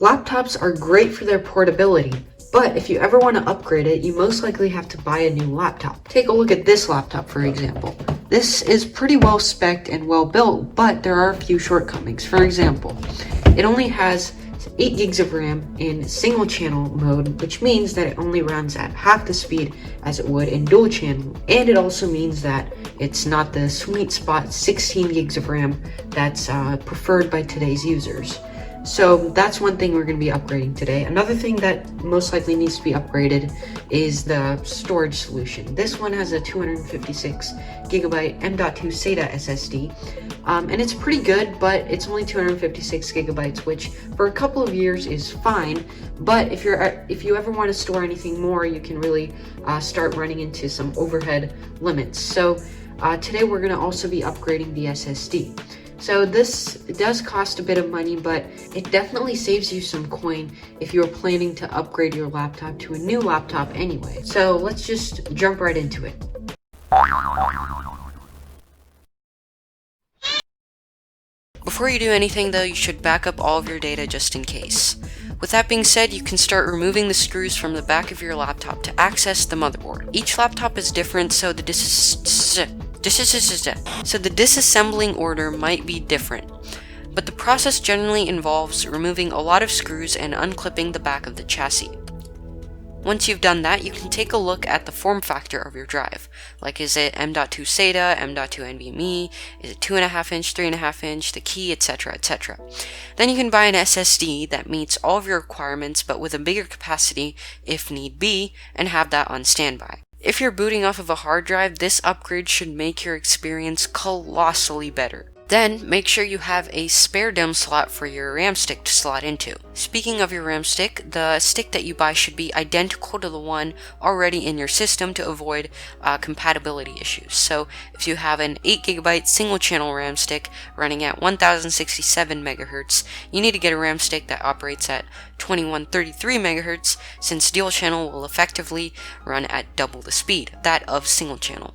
Laptops are great for their portability, but if you ever want to upgrade it, you most likely have to buy a new laptop. Take a look at this laptop, for example. This is pretty well spec'd and well built, but there are a few shortcomings. For example, it only has 8 gigs of RAM in single channel mode, which means that it only runs at half the speed as it would in dual channel, and it also means that it's not the sweet spot 16 gigs of RAM that's preferred by today's users. So that's one thing we're going to be upgrading today. Another thing that most likely needs to be upgraded is the storage solution. This one has a 256 gigabyte M.2 SATA SSD, and it's pretty good, but it's only 256 gigabytes, which for a couple of years is fine. But if you ever want to store anything more, you can really start running into some overhead limits. So today we're going to also be upgrading the SSD. So this does cost a bit of money, but it definitely saves you some coin if you're planning to upgrade your laptop to a new laptop anyway. So let's just jump right into it. Before you do anything though, you should back up all of your data just in case. With that being said, you can start removing the screws from the back of your laptop to access the motherboard. Each laptop is different, so the disassembling order might be different, but the process generally involves removing a lot of screws and unclipping the back of the chassis. Once you've done that, you can take a look at the form factor of your drive. Like, is it M.2 SATA, M.2 NVMe, is it 2.5 inch, 3.5 inch, the key, etc, etc. Then you can buy an SSD that meets all of your requirements but with a bigger capacity if need be, and have that on standby. If you're booting off of a hard drive, this upgrade should make your experience colossally better. Then, make sure you have a spare DIMM slot for your RAM stick to slot into. Speaking of your RAM stick, the stick that you buy should be identical to the one already in your system to avoid compatibility issues. So, if you have an 8GB single channel RAM stick running at 1067 MHz, you need to get a RAM stick that operates at 2133 MHz, since dual channel will effectively run at double the speed, that of single channel.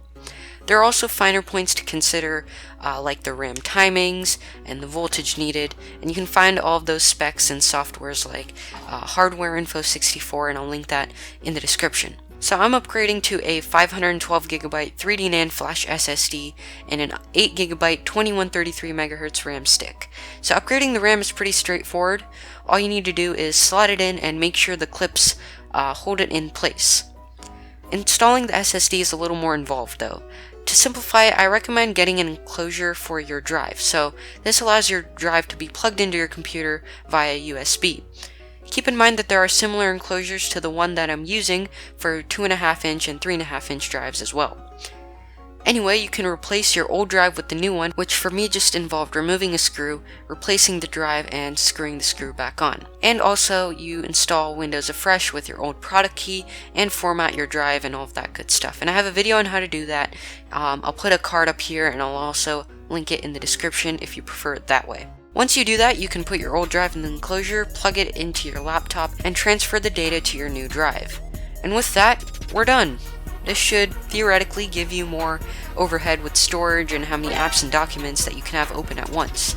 There are also finer points to consider, like the RAM timings and the voltage needed, and you can find all of those specs in softwares like Hardware Info 64, and I'll link that in the description. So I'm upgrading to a 512GB 3D NAND flash SSD and an 8GB 2133 MHz RAM stick. So upgrading the RAM is pretty straightforward. All you need to do is slot it in and make sure the clips hold it in place. Installing the SSD is a little more involved though. To simplify it, I recommend getting an enclosure for your drive, so this allows your drive to be plugged into your computer via USB. Keep in mind that there are similar enclosures to the one that I'm using for 2.5 inch and 3.5 inch drives as well. Anyway, you can replace your old drive with the new one, which for me just involved removing a screw, replacing the drive, and screwing the screw back on. And also, you install Windows afresh with your old product key and format your drive and all of that good stuff. And I have a video on how to do that. I'll put a card up here, and I'll also link it in the description if you prefer it that way. Once you do that, you can put your old drive in the enclosure, plug it into your laptop, and transfer the data to your new drive. And with that, we're done. This should theoretically give you more overhead with storage and how many apps and documents that you can have open at once.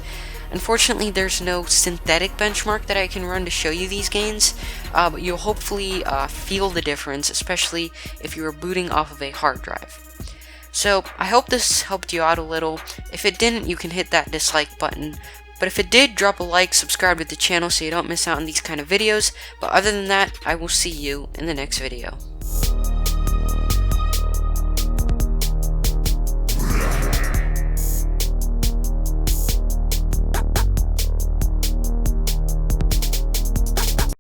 Unfortunately, there's no synthetic benchmark that I can run to show you these gains, but you'll hopefully feel the difference, especially if you are booting off of a hard drive. So I hope this helped you out a little. If it didn't, you can hit that dislike button. But if it did, drop a like, subscribe to the channel so you don't miss out on these kind of videos. But other than that, I will see you in the next video.